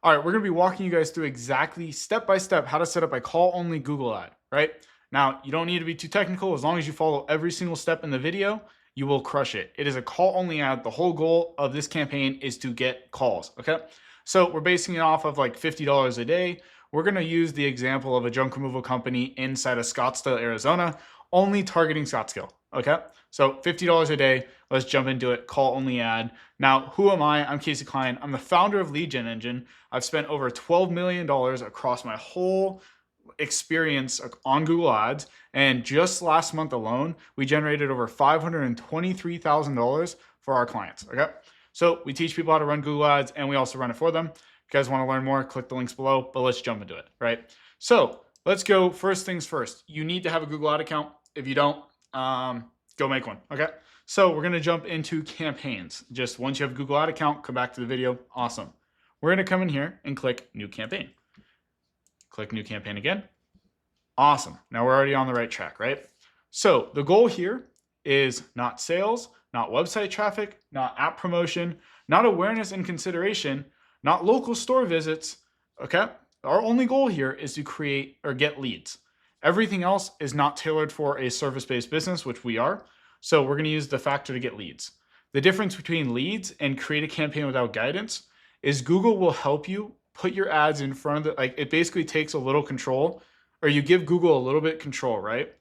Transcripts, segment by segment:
All right, we're going to be walking you guys through exactly step by step how to set up a call only Google ad, right? Now, you don't need to be too technical. As long as you follow every single step in the video, you will crush it. It is a call only ad. The whole goal of this campaign is to get calls, okay? So we're basing it off of like $50 a day. We're going to use the example of a junk removal company inside of Scottsdale, Arizona, only targeting Scottsdale, okay? So $50 a day. Let's jump into it. Call only ad. Now, who am I? I'm Casey Klein. I'm the founder of Lead Gen Engine. I've spent over $12 million across my whole experience on Google Ads. And just last month alone, we generated over $523,000 for our clients. Okay. So we teach people how to run Google Ads and we also run it for them. If you guys want to learn more, click the links below, but let's jump into it. Right. So let's go. First things first, you need to have a Google Ad account. If you don't, go make one. Okay. So we're going to jump into campaigns. Just once you have a Google Ad account, come back to the video. Awesome. We're going to come in here and click new campaign. Click new campaign again. Awesome. Now we're already on the right track, right? So the goal here is not sales, not website traffic, not app promotion, not awareness and consideration, not local store visits. Okay. Our only goal here is to create or get leads. Everything else is not tailored for a service-based business, which we are. So we're going to use the factor to get leads. The difference between leads and create a campaign without guidance is Google will help you put your ads in front of the, like it basically takes a little control, or you give Google a little bit control, right?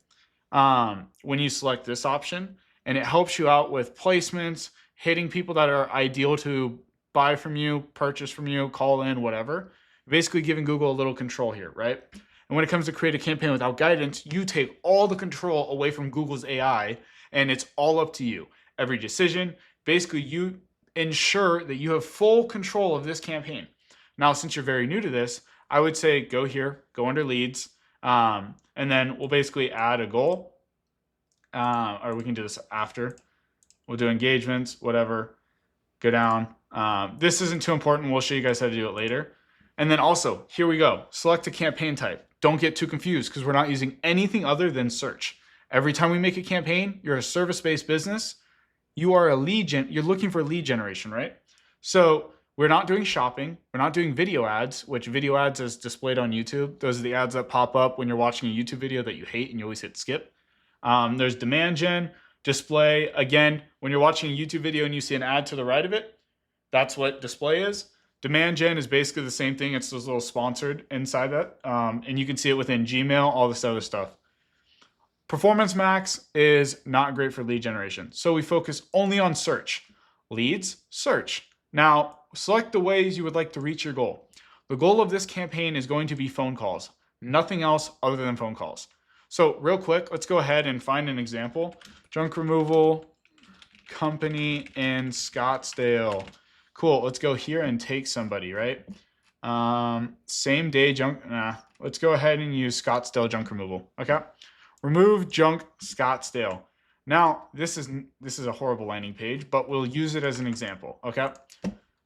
When you select this option, and it helps you out with placements, hitting people that are ideal to buy from you, purchase from you, call in, whatever. Basically giving Google a little control here, right? And when it comes to create a campaign without guidance, you take all the control away from Google's AI, and it's all up to you. Every decision, basically you ensure that you have full control of this campaign. Now, since you're very new to this, I would say go here, go under leads, and then we'll basically add a goal, or we can do this after. We'll do engagements, whatever, go down. This isn't too important. We'll show you guys how to do it later. And then also, here we go. Select a campaign type. Don't get too confused because we're not using anything other than search. Every time we make a campaign, you're a service-based business. You are a lead gen. You're looking for lead generation, right? So we're not doing shopping. We're not doing video ads, which video ads is displayed on YouTube. Those are the ads that pop up when you're watching a YouTube video that you hate and you always hit skip. There's demand gen, display. Again, when you're watching a YouTube video and you see an ad to the right of it, that's what display is. Demand gen is basically the same thing. It's those little sponsored inside that. And you can see it within Gmail, all this other stuff. Performance max is not great for lead generation. So we focus only on search. Leads, search. Now, select the ways you would like to reach your goal. The goal of this campaign is going to be phone calls. Nothing else other than phone calls. So real quick, let's go ahead and find an example. Junk removal company in Scottsdale. Cool, let's go here and take somebody, right? Same day junk, let's go ahead and use Scottsdale junk removal, okay? Remove junk Scottsdale. Now, this is a horrible landing page, but we'll use it as an example, okay?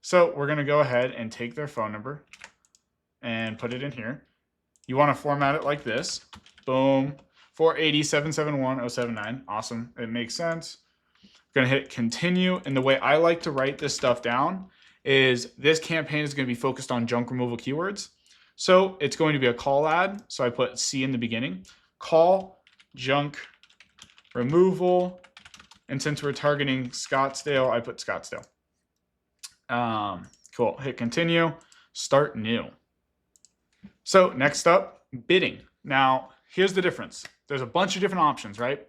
So we're gonna go ahead and take their phone number and put it in here. You wanna format it like this, boom, 480-771-079, awesome, it makes sense. Gonna hit continue, and the way I like to write this stuff down is this campaign is gonna be focused on junk removal keywords. So it's going to be a call ad, so I put C in the beginning, call junk removal, and since we're targeting Scottsdale, I put Scottsdale. Cool, hit continue, start new. So next up, bidding. Now, here's the difference. There's a bunch of different options, right?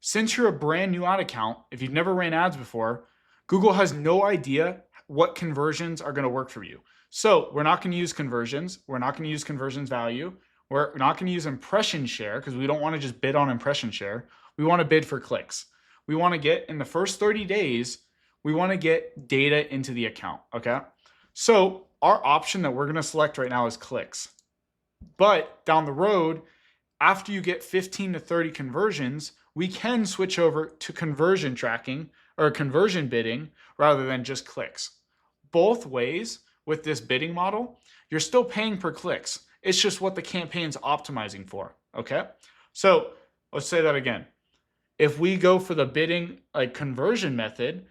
Since you're a brand new ad account, if you've never ran ads before, Google has no idea what conversions are gonna work for you. So we're not gonna use conversions. We're not gonna use conversions value. We're not gonna use impression share because we don't wanna just bid on impression share. We wanna bid for clicks. We wanna get, in the first 30 days, we wanna get data into the account, okay? So our option that we're gonna select right now is clicks. But down the road, after you get 15 to 30 conversions, we can switch over to conversion tracking or conversion bidding rather than just clicks. Both ways with this bidding model, you're still paying per clicks. It's just what the campaign's optimizing for, okay? So let's say that again. If we go for the bidding like conversion method,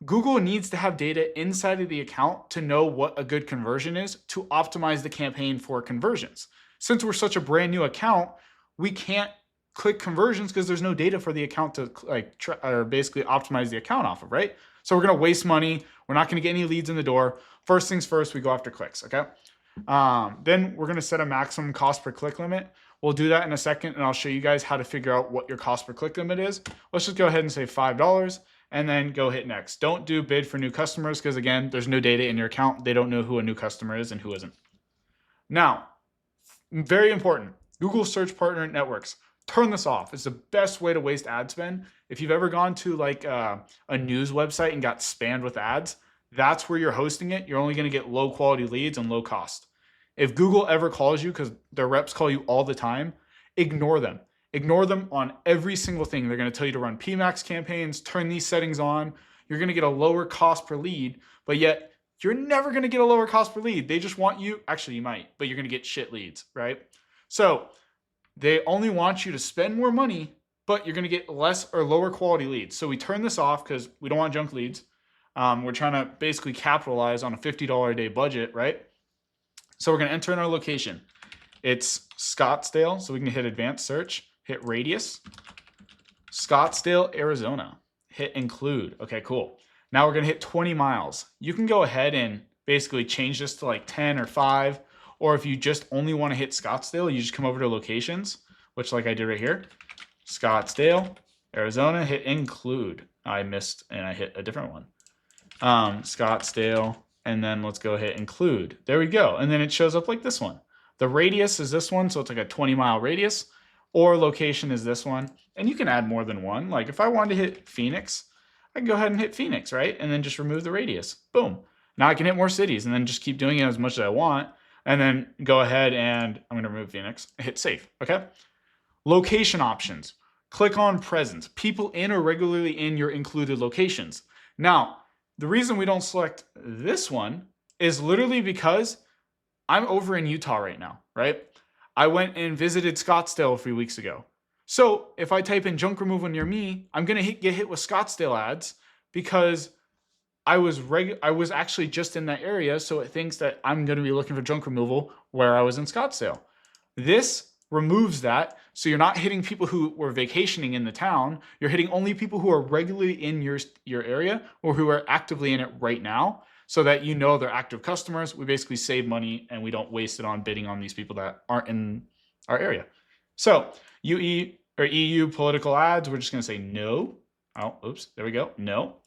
Google needs to have data inside of the account to know what a good conversion is to optimize the campaign for conversions. Since we're such a brand new account, we can't click conversions because there's no data for the account to basically optimize the account off of, right? So we're going to waste money. We're not going to get any leads in the door. First things first, we go after clicks, okay? Then we're going to set a maximum cost per click limit. We'll do that in a second, and I'll show you guys how to figure out what your cost per click limit is. Let's just go ahead and say $5 and then go hit next. Don't do bid for new customers because, again, there's no data in your account. They don't know who a new customer is and who isn't. Now, very important, Google Search Partner Networks. Turn this off. It's the best way to waste ad spend. If you've ever gone to like a news website and got spammed with ads, that's where you're hosting it. You're only going to get low quality leads and low cost. If Google ever calls you, because their reps call you all the time, ignore them. Ignore them on every single thing. They're going to tell you to run PMAX campaigns, turn these settings on. You're going to get a lower cost per lead, but yet you're never going to get a lower cost per lead. They just want you, actually you might, but you're going to get shit leads, right? So they only want you to spend more money, but you're going to get less or lower quality leads. So we turn this off because we don't want junk leads. We're trying to basically capitalize on a $50 a day budget, right? So we're going to enter in our location. It's Scottsdale, so we can hit advanced search, hit radius, Scottsdale, Arizona, hit include. Okay, cool. Now we're going to hit 20 miles. You can go ahead and basically change this to like 10 or 5, or if you just only want to hit Scottsdale, you just come over to locations, which like I did right here, Scottsdale, Arizona, hit include. I missed and I hit a different one. Scottsdale, and then let's go hit include. There we go. And then it shows up like this one. The radius is this one, so it's like a 20-mile radius, or location is this one. And you can add more than one. Like if I wanted to hit Phoenix, I can go ahead and hit Phoenix, right? And then just remove the radius. Boom. Now I can hit more cities and then just keep doing it as much as I want. And then go ahead and I'm going to remove Phoenix, hit save, okay? Location options. Click on presence. People in or regularly in your included locations. Now, the reason we don't select this one is literally because I'm over in Utah right now, right? I went and visited Scottsdale a few weeks ago. So if I type in junk removal near me, I'm going to get hit with Scottsdale ads because I was actually just in that area, so it thinks that I'm going to be looking for junk removal where I was in Scottsdale. This removes that, so you're not hitting people who were vacationing in the town. You're hitting only people who are regularly in your area or who are actively in it right now, so that you know they're active customers. We basically save money and we don't waste it on bidding on these people that aren't in our area. So UE or EU political ads, we're just going to say no. Oh, oops, there we go. No.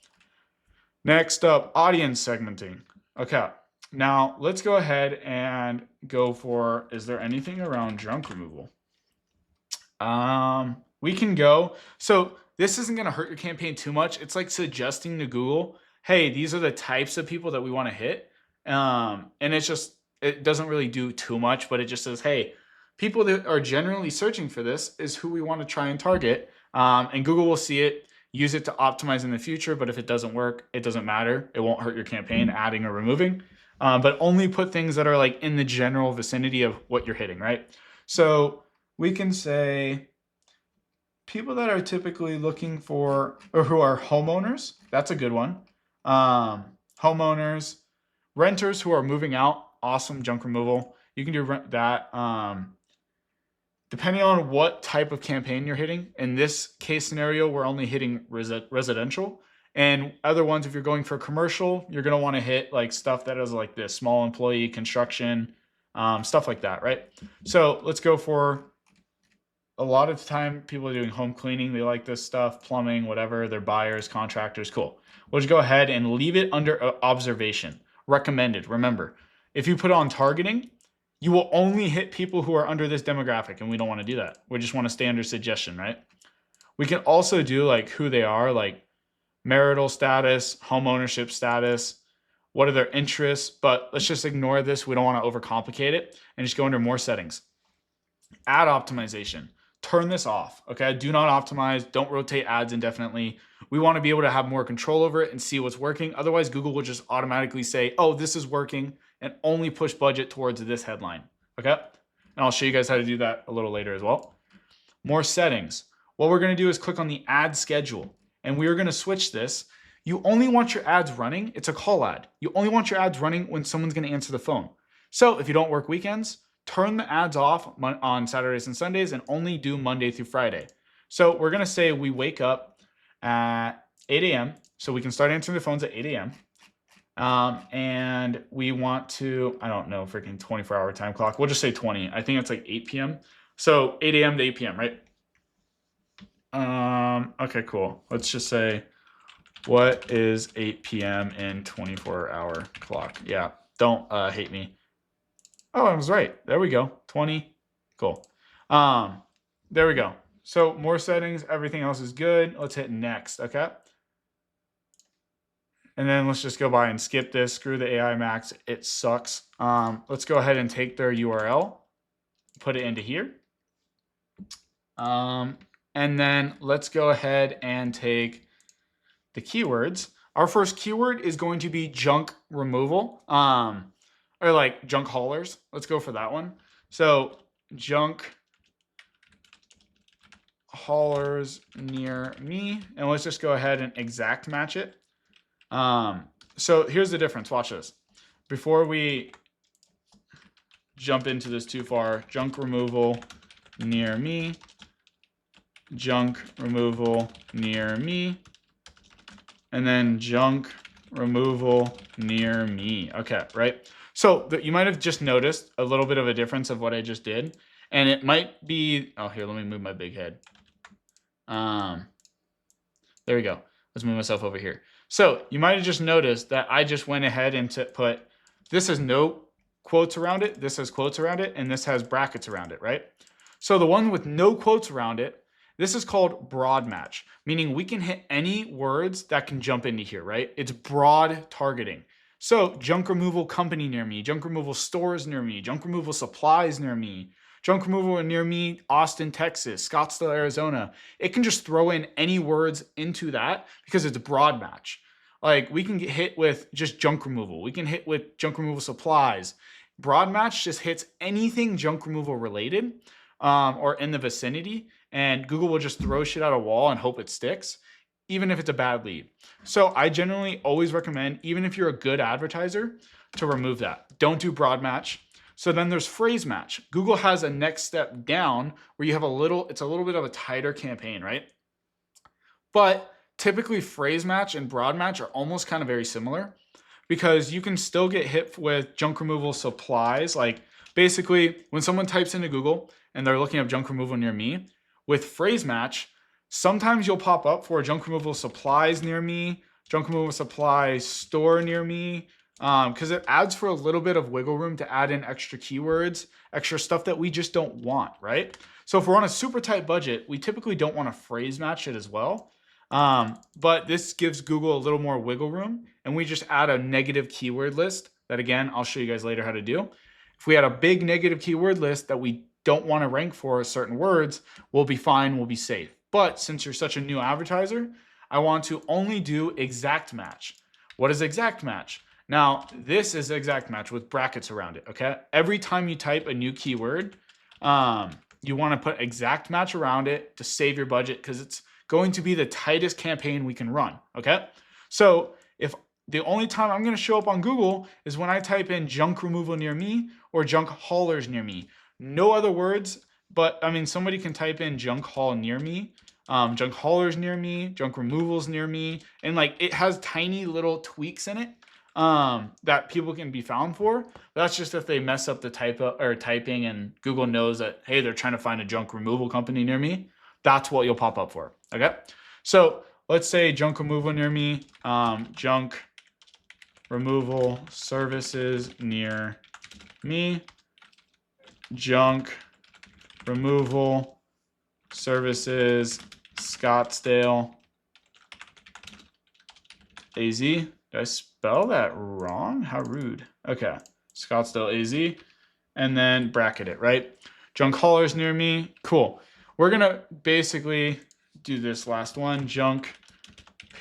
Next up, audience segmenting. Okay, now let's go ahead and go for, is there anything around junk removal? We can go, so this isn't gonna hurt your campaign too much. It's like suggesting to Google, hey, these are the types of people that we wanna hit. And it doesn't really do too much, but it just says, hey, people that are generally searching for this is who we wanna try and target. And Google will see it, use it to optimize in the future, but if it doesn't work, it doesn't matter. It won't hurt your campaign, adding or removing, but only put things that are like in the general vicinity of what you're hitting, right? So we can say people that are typically looking for, or who are homeowners, that's a good one. Homeowners, renters who are moving out, awesome, junk removal. You can do that. Depending on what type of campaign you're hitting, in this case scenario, we're only hitting residential. And other ones, if you're going for commercial, you're going to want to hit like stuff that is like this, small employee, construction, stuff like that, right? So let's go for, a lot of the time people are doing home cleaning. They like this stuff, plumbing, whatever. They're buyers, contractors, cool. We'll just go ahead and leave it under observation. Recommended. Remember, if you put on targeting, you will only hit people who are under this demographic, and we don't want to do that. We just want to stay under suggestion, right? We can also do like who they are, like marital status, home ownership status, what are their interests, but let's just ignore this. We don't want to overcomplicate it and just go under more settings. Ad optimization. Turn this off, okay? Do not optimize. Don't rotate ads indefinitely. We want to be able to have more control over it and see what's working. Otherwise, Google will just automatically say, oh, this is working, and only push budget towards this headline, okay? And I'll show you guys how to do that a little later as well. More settings. What we're going to do is click on the ad schedule, and we are going to switch this. you only want your ads running. It's a call ad. You only want your ads running when someone's going to answer the phone. So if you don't work weekends, turn the ads off on Saturdays and Sundays and only do Monday through Friday. So we're going to say we wake up at 8 a.m. so we can start answering the phones at 8 a.m. And we want to, I don't know, freaking 24-hour time clock. We'll just say 20. I think it's like 8 p.m. So 8 a.m. to 8 p.m., right? Okay, cool. Let's just say, what is 8 p.m. in 24-hour clock? Yeah, don't hate me. Oh, I was right. There we go. 20. Cool. There we go. So more settings. Everything else is good. Let's hit next. Okay. And then let's just go by and skip this. Screw the AI Max. It sucks. Let's go ahead and take their URL, put it into here. And then let's go ahead and take the keywords. Our first keyword is going to be junk removal, or like junk haulers. Let's go for that one. So junk haulers near me, and let's just go ahead and exact match it. So here's the difference. Watch this. Before we jump into this too far, junk removal near me, junk removal near me, and then junk removal near me. Okay, right? So you might have just noticed a little bit of a difference of what I just did. And it might be, oh, here, let me move my big head. There we go. Let's move myself over here. So you might have just noticed that I just went ahead and put, this has no quotes around it, this has quotes around it, and this has brackets around it, right? So the one with no quotes around it, this is called broad match, meaning we can hit any words that can jump into here, right? It's broad targeting. So junk removal company near me, junk removal stores near me, junk removal supplies near me, junk removal near me, Austin, Texas, Scottsdale, Arizona. It can just throw in any words into that because it's a broad match. Like we can get hit with just junk removal. We can hit with junk removal supplies. Broad match just hits anything junk removal related or in the vicinity, and Google will just throw shit at a wall and hope it sticks, even if it's a bad lead. So I generally always recommend, even if you're a good advertiser, to remove that. Don't do broad match. So then there's phrase match. Google has a next step down where you have it's a little bit of a tighter campaign, right? But typically phrase match and broad match are almost kind of very similar because you can still get hit with junk removal supplies. Like basically when someone types into Google and they're looking up junk removal near me, with phrase match, sometimes you'll pop up for junk removal supplies near me, junk removal supply store near me, because it adds for a little bit of wiggle room to add in extra keywords, extra stuff that we just don't want, right? So if we're on a super tight budget, we typically don't want to phrase match it as well. But this gives Google a little more wiggle room, and we just add a negative keyword list that, again, I'll show you guys later how to do. If we had a big negative keyword list that we don't want to rank for certain words, we'll be fine, we'll be safe. But since you're such a new advertiser, I want to only do exact match. What is exact match? Now, this is exact match with brackets around it, okay? Every time you type a new keyword, you want to put exact match around it to save your budget because it's going to be the tightest campaign we can run, okay? So if the only time I'm going to show up on Google is when I type in junk removal near me or junk haulers near me. No other words, but I mean, somebody can type in junk haul near me, junk haulers near me, junk removals near me, and like it has tiny little tweaks in it that people can be found for. That's just if they mess up the typing and Google knows that, hey, they're trying to find a junk removal company near me. That's what you'll pop up for, okay? So let's say junk removal near me, junk removal services near me, junk removal services Scottsdale, AZ. Did I spell that wrong? How rude. Okay, Scottsdale, AZ, and then bracket it, right? Junk haulers near me, cool. We're gonna basically do this last one, junk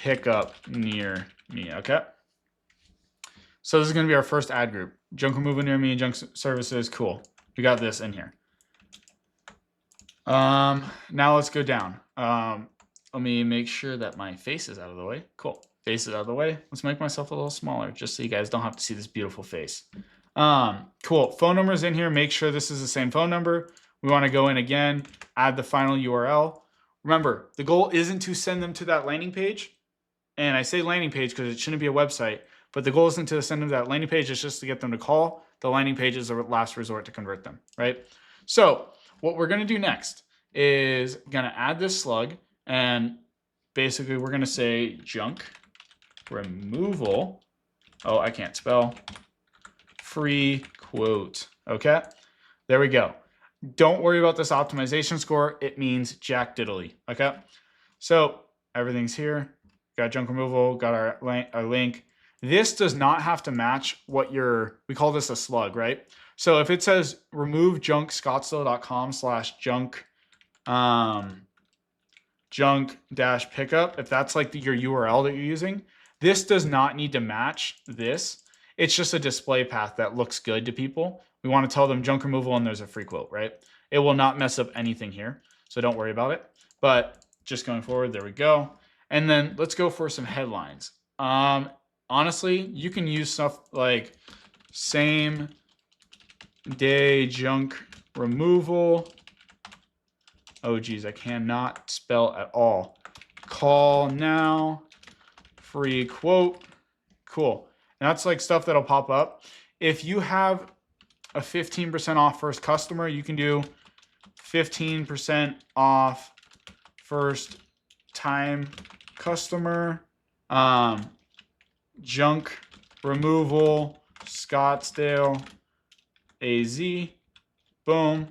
pickup near me, okay? So this is gonna be our first ad group. Junk removal near me, junk services, cool. We got this in here. Now let's go down. Let me make sure that my face is out of the way. Cool. face it out of the way. Let's make myself a little smaller just so you guys don't have to see this beautiful face. Cool. Phone number's in here. Make sure this is the same phone number. We want to go in again, add the final URL. Remember, the goal isn't to send them to that landing page. And I say landing page because it shouldn't be a website, but the goal isn't to send them to that landing page. It's just to get them to call. The landing page is the last resort to convert them, right? So what we're going to do next is going to add this slug, and basically we're going to say junk removal. Oh, I can't spell. Free quote. Okay, there we go. Don't worry about this optimization score. It means jack diddly. Okay, so everything's here. Got junk removal, got our link. This does not have to match what we call this a slug, right? So if it says remove junk scottsdale.com/junk junk dash pickup, if that's like your URL that you're using, this does not need to match this. It's just a display path that looks good to people. We want to tell them junk removal and there's a free quote, right? It will not mess up anything here, so don't worry about it. But just going forward, there we go. And then let's go for some headlines. Honestly, you can use stuff like same day junk removal. Oh geez, I cannot spell at all. Call now, free quote. Cool. And that's like stuff that'll pop up. If you have a 15% off first customer, you can do 15% off first time customer, junk removal, Scottsdale, AZ, boom.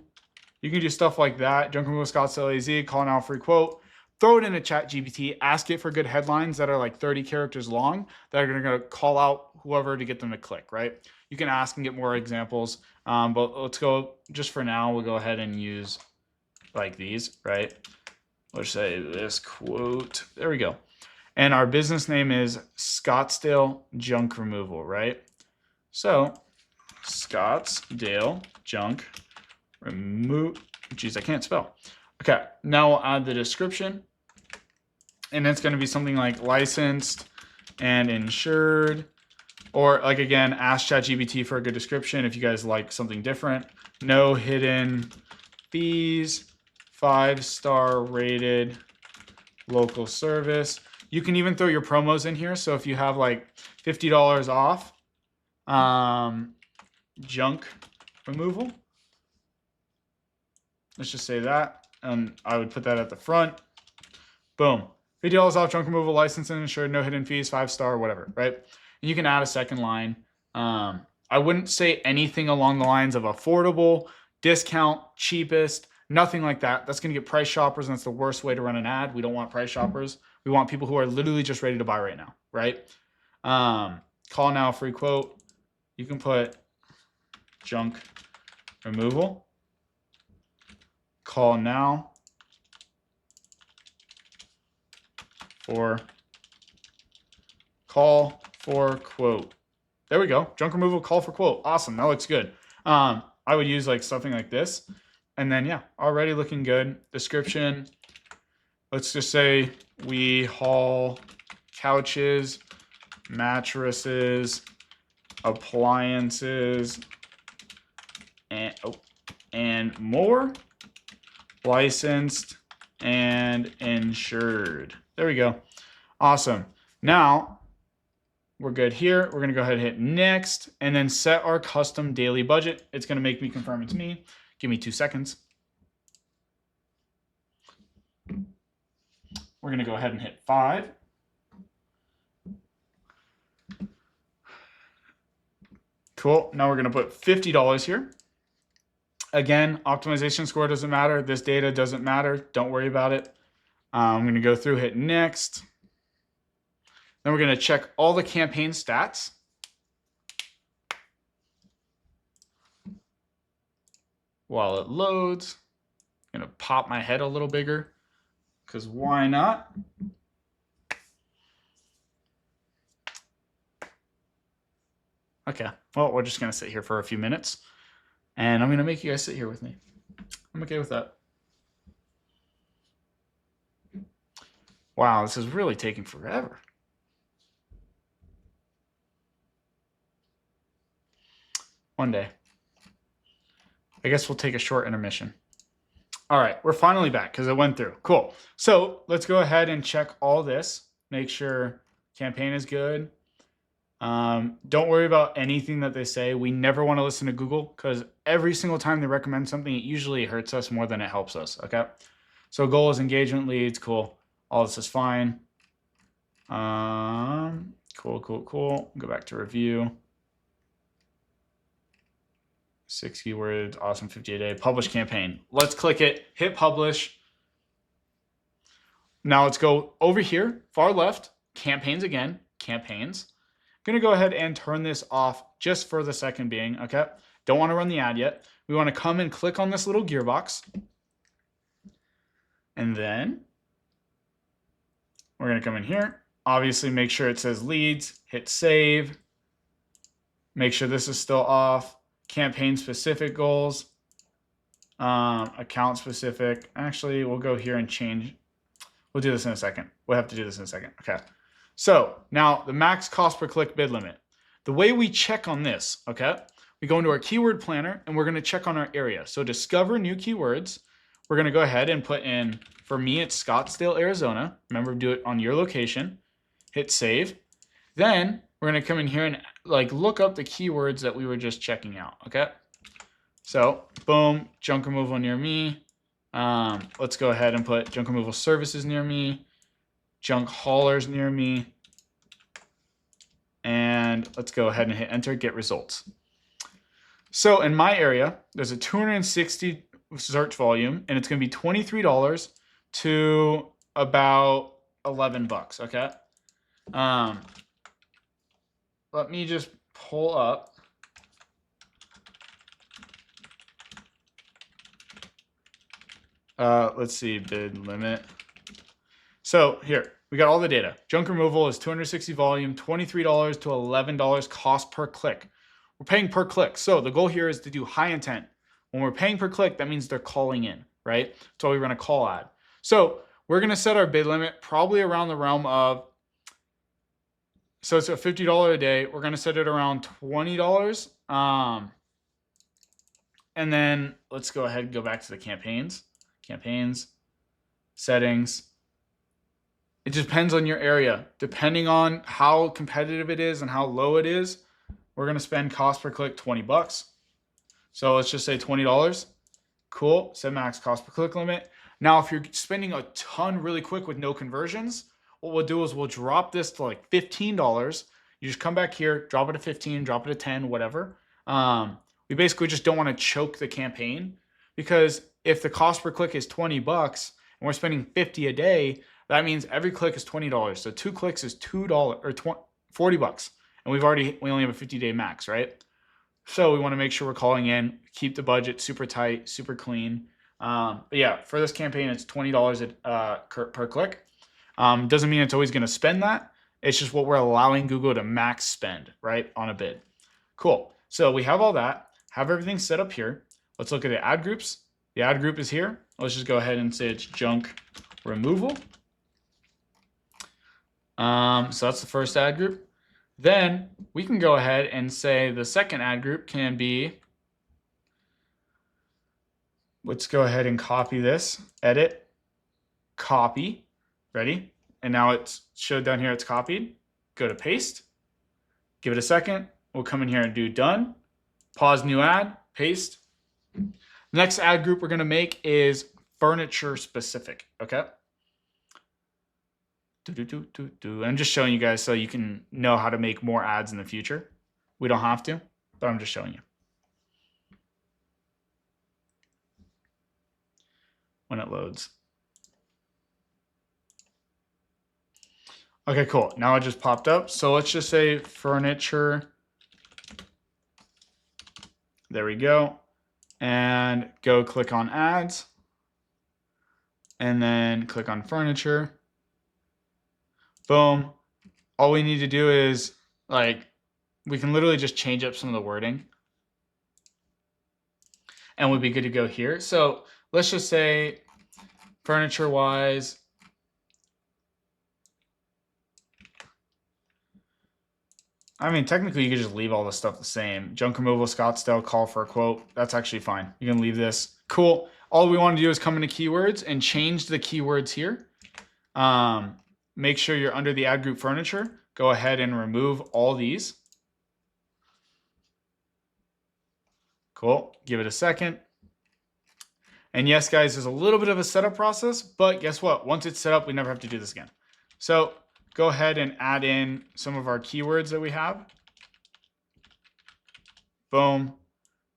You can do stuff like that. Junk removal, Scottsdale, AZ, call now, free quote. Throw it in a chat GPT, ask it for good headlines that are like 30 characters long that are going to call out whoever to get them to click, right? You can ask and get more examples, but let's go, just for now, we'll go ahead and use like these, right? Let's say this quote, there we go. And our business name is Scottsdale Junk Removal, right? So Scottsdale Junk Remove, geez, I can't spell. Okay, now we'll add the description. And it's going to be something like licensed and insured. Or like, again, ask ChatGPT for a good description if you guys like something different. No hidden fees, 5-star rated local service. You can even throw your promos in here. So if you have like $50 off junk removal, let's just say that, and I would put that at the front. Boom. $50 off junk removal, licensed and insured, no hidden fees, 5-star, whatever, right? And you can add a second line. I wouldn't say anything along the lines of affordable, discount, cheapest, nothing like that. That's going to get price shoppers, and that's the worst way to run an ad. We don't want price shoppers. We want people who are literally just ready to buy right now, right? Call now, free quote. You can put junk removal. Call now for call for quote. There we go. Junk removal, call for quote. Awesome. That looks good. I would use like something like this. And then, yeah, already looking good. Description. Let's just say we haul couches, mattresses, appliances, and more. Licensed and insured. There we go. Awesome. Now we're good here. We're going to go ahead and hit next and then set our custom daily budget. It's going to make me confirm it's me. Give me 2 seconds. We're going to go ahead and hit 5. Cool. Now we're going to put $50 here. Again, optimization score doesn't matter. This data doesn't matter. Don't worry about it. I'm going to go through, hit next. Then we're going to check all the campaign stats. While it loads, I'm going to pop my head a little bigger because why not? Okay, well, we're just going to sit here for a few minutes. And I'm going to make you guys sit here with me. I'm okay with that. Wow, this is really taking forever. One day. I guess we'll take a short intermission. All right, we're finally back because it went through. Cool. So let's go ahead and check all this. Make sure campaign is good. Don't worry about anything that they say. We never want to listen to Google because every single time they recommend something, it usually hurts us more than it helps us. Okay. So goal is engagement leads. Cool. All this is fine. Cool. Go back to review. 6 keywords, awesome, 50 a day, publish campaign. Let's click it, hit publish. Now let's go over here, far left, campaigns again, campaigns. I'm gonna go ahead and turn this off just for the second being, okay? Don't wanna run the ad yet. We wanna come and click on this little gearbox. And then we're gonna come in here. Obviously make sure it says leads, hit save. Make sure this is still off. Campaign specific goals, account specific. Actually, we'll go here and change. We'll do this in a second. We'll have to do this in a second. Okay. So now the max cost per click bid limit. The way we check on this, okay, we go into our keyword planner and we're going to check on our area. So discover new keywords. We're going to go ahead and put in, for me, it's Scottsdale, Arizona. Remember, do it on your location. Hit save. Then we're going to come in here and like look up the keywords that we were just checking out. Okay. So boom, junk removal near me. Let's go ahead and put junk removal services near me, junk haulers near me. And let's go ahead and hit enter, get results. So in my area, there's a 260 search volume and it's going to be $23 to about $11. Okay. Let me just pull up. Let's see, bid limit. So here, we got all the data. Junk removal is 260 volume, $23 to $11 cost per click. We're paying per click. So the goal here is to do high intent. When we're paying per click, that means they're calling in, right? That's why we run a call ad. So we're going to set our bid limit probably around the realm of, so it's a $50 a day. We're going to set it around $20. And then let's go ahead and go back to the campaigns, settings. It depends on your area. Depending on how competitive it is and how low it is, we're going to spend cost per click $20. So let's just say $20. Cool. Set max cost per click limit. Now, if you're spending a ton really quick with no conversions, what we'll do is we'll drop this to like $15. You just come back here, drop it to 15, drop it to 10, whatever. We basically just don't want to choke the campaign because if the cost per click is $20 and we're spending 50 a day, that means every click is $20. So 2 clicks is $2 or $40. And we only have a 50-day max, right? So we want to make sure we're calling in, keep the budget super tight, super clean. But yeah, for this campaign, it's $20 per click. Doesn't mean it's always going to spend that. It's just what we're allowing Google to max spend, right, on a bid. Cool. So we have all that, have everything set up here. Let's look at the ad groups. The ad group is here. Let's just go ahead and say it's junk removal. So that's the first ad group. Then we can go ahead and say the second ad group can be, let's go ahead and copy this, edit, copy. Ready? And now it's showed down here, it's copied. Go to paste, give it a second. We'll come in here and do done. Pause new ad, paste. The next ad group we're going to make is furniture specific. Okay. I'm just showing you guys so you can know how to make more ads in the future. We don't have to, but I'm just showing you. When it loads. Okay, cool. Now it just popped up. So let's just say furniture. There we go. And go click on ads. And then click on furniture. Boom. All we need to do is we can literally just change up some of the wording. And we'll be good to go here. So let's just say furniture wise. I mean, technically you could just leave all this stuff the same. Junk removal, Scottsdale, call for a quote. That's actually fine. You can leave this. Cool. All we want to do is come into keywords and change the keywords here. Make sure you're under the ad group furniture. Go ahead and remove all these. Cool. Give it a second. And yes, guys, there's a little bit of a setup process, but guess what? Once it's set up, we never have to do this again. So go ahead and add in some of our keywords that we have. Boom.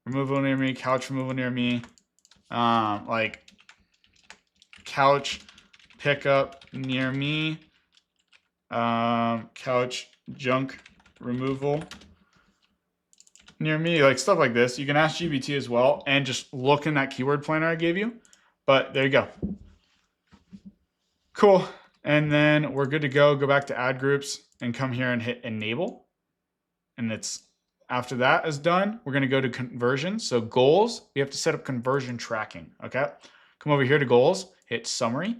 Removal near me, couch removal near me. Like couch pickup near me. Couch junk removal near me, like stuff like this. You can ask GBT as well and just look in that keyword planner I gave you. But there you go. Cool. And then we're good to go. Go back to ad groups and come here and hit enable. And it's after that is done, we're going to go to conversions. So goals, we have to set up conversion tracking. Okay. Come over here to goals, hit summary.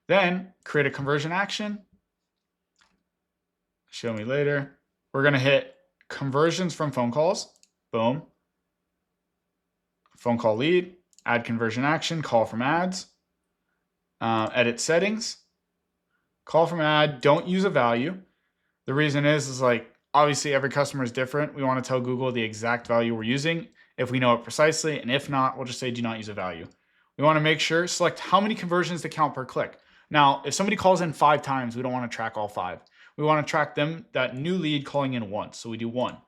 Then create a conversion action. Show me later. We're going to hit conversions from phone calls. Boom. Phone call lead, add conversion action, call from ads, edit settings, call from ad. Don't use a value. The reason is like, obviously every customer is different. We want to tell Google the exact value we're using if we know it precisely. And if not, we'll just say do not use a value. We want to make sure, select how many conversions to count per click. Now, if somebody calls in 5 times, we don't want to track all 5. We want to track them, that new lead calling in once. So we do 1.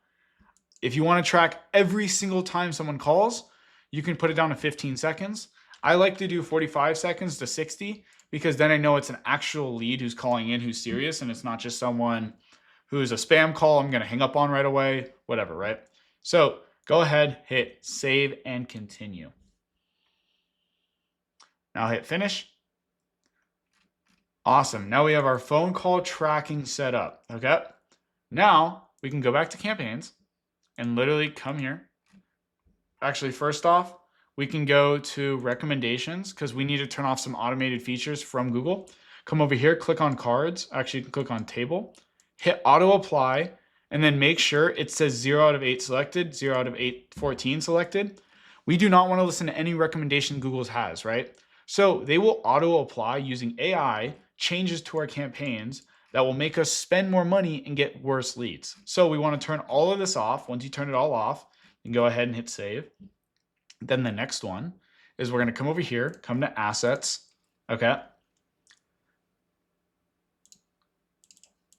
If you want to track every single time someone calls, you can put it down to 15 seconds. I like to do 45 seconds to 60 because then I know it's an actual lead who's calling in, who's serious, and it's not just someone who's a spam call I'm going to hang up on right away, whatever, right? So go ahead, hit save and continue. Now hit finish. Awesome. Now we have our phone call tracking set up. Okay. Now we can go back to campaigns and literally come here. Actually, first off, we can go to recommendations because we need to turn off some automated features from Google. Come over here, click on cards. Actually, you can click on table, hit auto apply, and then make sure it says 0 out of 8 selected, 0 out of 14 selected. We do not want to listen to any recommendation Google has, right? So they will auto apply using AI changes to our campaigns that will make us spend more money and get worse leads. So we want to turn all of this off. Once you turn it all off, you can go ahead and hit save. Then the next one is we're going to come over here, come to assets. Okay.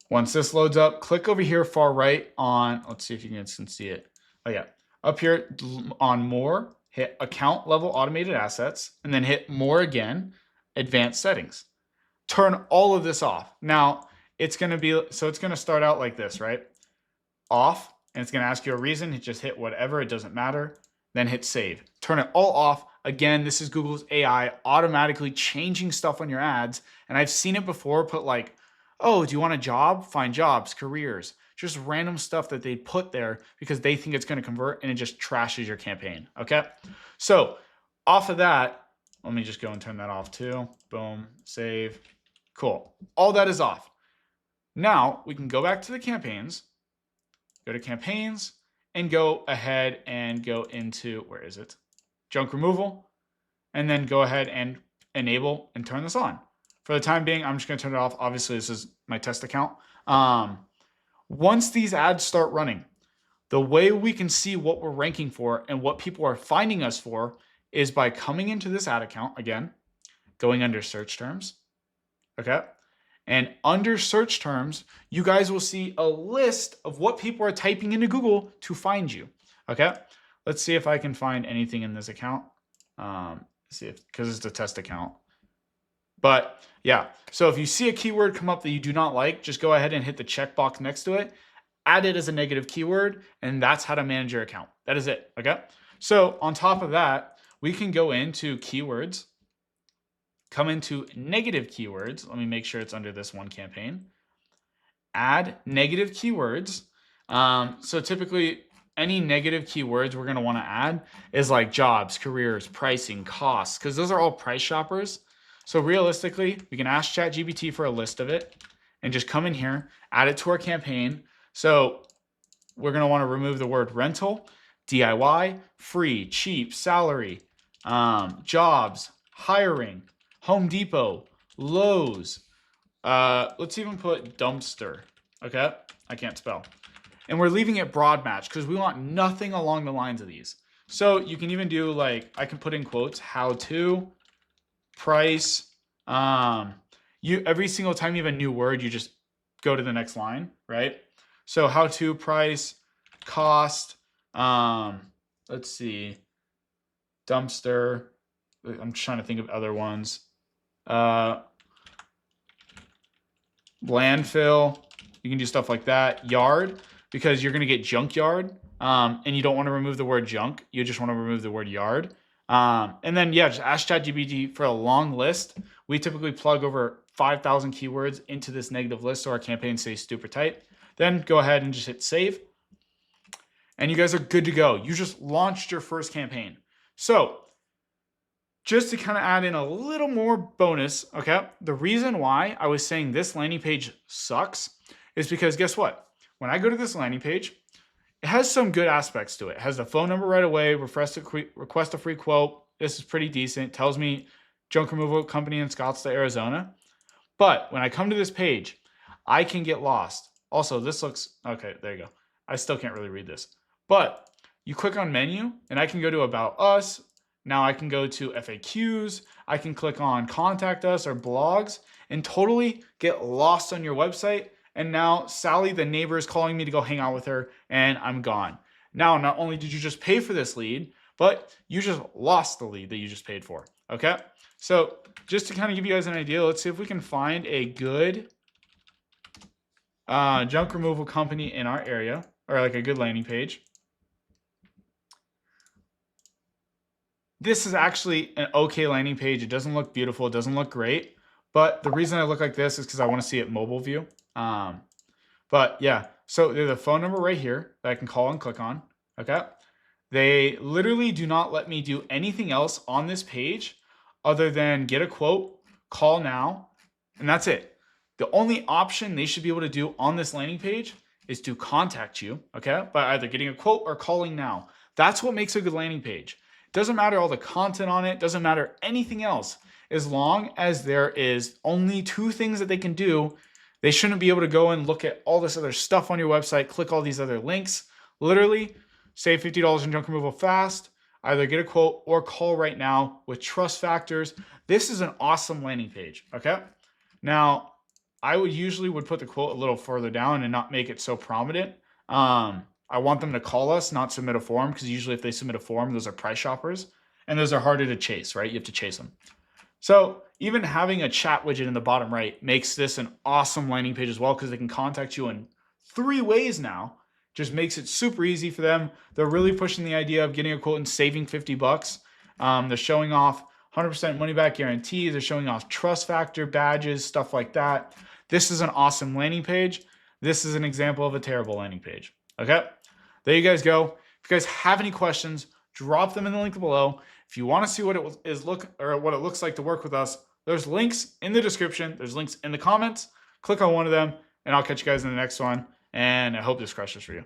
Once this loads up, click over here far right on, let's see if you can see it. Oh yeah. Up here on more, hit account level automated assets, and then hit more again, advanced settings. Turn all of this off. Now it's going to be, so it's going to start out like this, right? Off, and it's going to ask you a reason. You just hit whatever, it doesn't matter. Then hit save. Turn it all off. Again, this is Google's AI automatically changing stuff on your ads. And I've seen it before, put like, oh, do you want a job? Find jobs, careers, just random stuff that they put there because they think it's going to convert and it just trashes your campaign. Okay. So off of that, let me just go and turn that off too. Boom, save. Cool. All that is off. Now we can go back to the campaigns, go to campaigns, and go ahead and go into, where is it? Junk removal, and then go ahead and enable and turn this on. For the time being, I'm just going to turn it off. Obviously, this is my test account. Once these ads start running, the way we can see what we're ranking for and what people are finding us for is by coming into this ad account again, going under search terms. Okay. And under search terms, you guys will see a list of what people are typing into Google to find you. Okay. Let's see if I can find anything in this account. See if, because it's a test account. But yeah, so if you see a keyword come up that you do not like, just go ahead and hit the checkbox next to it, add it as a negative keyword, and that's how to manage your account. That is it. Okay. So on top of that, we can go into keywords, come into negative keywords. Let me make sure it's under this one campaign. Add negative keywords. So typically any negative keywords we're going to want to add is like jobs, careers, pricing, costs, because those are all price shoppers. So realistically, we can ask ChatGPT for a list of it and just come in here, add it to our campaign. So we're going to want to remove the word rental, DIY, free, cheap, salary, jobs, hiring, Home Depot, Lowe's. Let's even put dumpster. Okay, I can't spell. And we're leaving it broad match because we want nothing along the lines of these. So you can even do like, I can put in quotes, how to, price. Every single time you have a new word, you just go to the next line, right? So how to, price, cost. Let's see, dumpster. I'm trying to think of other ones. Landfill. You can do stuff like that. Yard, because you're going to get junkyard, and you don't want to remove the word junk. You just want to remove the word yard. And then, yeah, just ask ChatGPT for a long list. We typically plug over 5,000 keywords into this negative list so our campaign stays super tight. Then go ahead and just hit save. And you guys are good to go. You just launched your first campaign. So just to kind of add in a little more bonus, okay, the reason why I was saying this landing page sucks is because guess what? When I go to this landing page, it has some good aspects to it. It has the phone number right away, request a free quote. This is pretty decent. Tells me junk removal company in Scottsdale, Arizona. But when I come to this page, I can get lost. Also, this looks, okay, there you go. I still can't really read this. But you click on menu and I can go to About Us. Now I can go to FAQs. I can click on Contact Us or blogs and totally get lost on your website. And now Sally, the neighbor, is calling me to go hang out with her and I'm gone. Now, not only did you just pay for this lead, but you just lost the lead that you just paid for, okay? So just to kind of give you guys an idea, let's see if we can find a good junk removal company in our area, or like a good landing page. This is actually an okay landing page. It doesn't look beautiful. It doesn't look great. But the reason I look like this is because I want to see it mobile view. But yeah, so there's a phone number right here that I can call and click on. Okay. They literally do not let me do anything else on this page other than get a quote, call now, and that's it. The only option they should be able to do on this landing page is to contact you, okay, by either getting a quote or calling now. That's what makes a good landing page. Doesn't matter all the content on it, doesn't matter anything else. As long as there is only two things that they can do, they shouldn't be able to go and look at all this other stuff on your website, click all these other links. Literally, save $50 in junk removal fast, either get a quote or call right now with trust factors. This is an awesome landing page, okay? Now, I would usually put the quote a little further down and not make it so prominent. I want them to call us, not submit a form, because usually if they submit a form, those are price shoppers, and those are harder to chase, right? You have to chase them. So even having a chat widget in the bottom right makes this an awesome landing page as well, because they can contact you in 3 ways now. Just makes it super easy for them. They're really pushing the idea of getting a quote and saving $50. They're showing off 100% money back guarantee. They're showing off trust factor badges, stuff like that. This is an awesome landing page. This is an example of a terrible landing page. Okay, there you guys go. If you guys have any questions, drop them in the link below. If you want to see what it looks like to work with us, there's links in the description. There's links in the comments. Click on one of them, and I'll catch you guys in the next one. And I hope this crushes for you.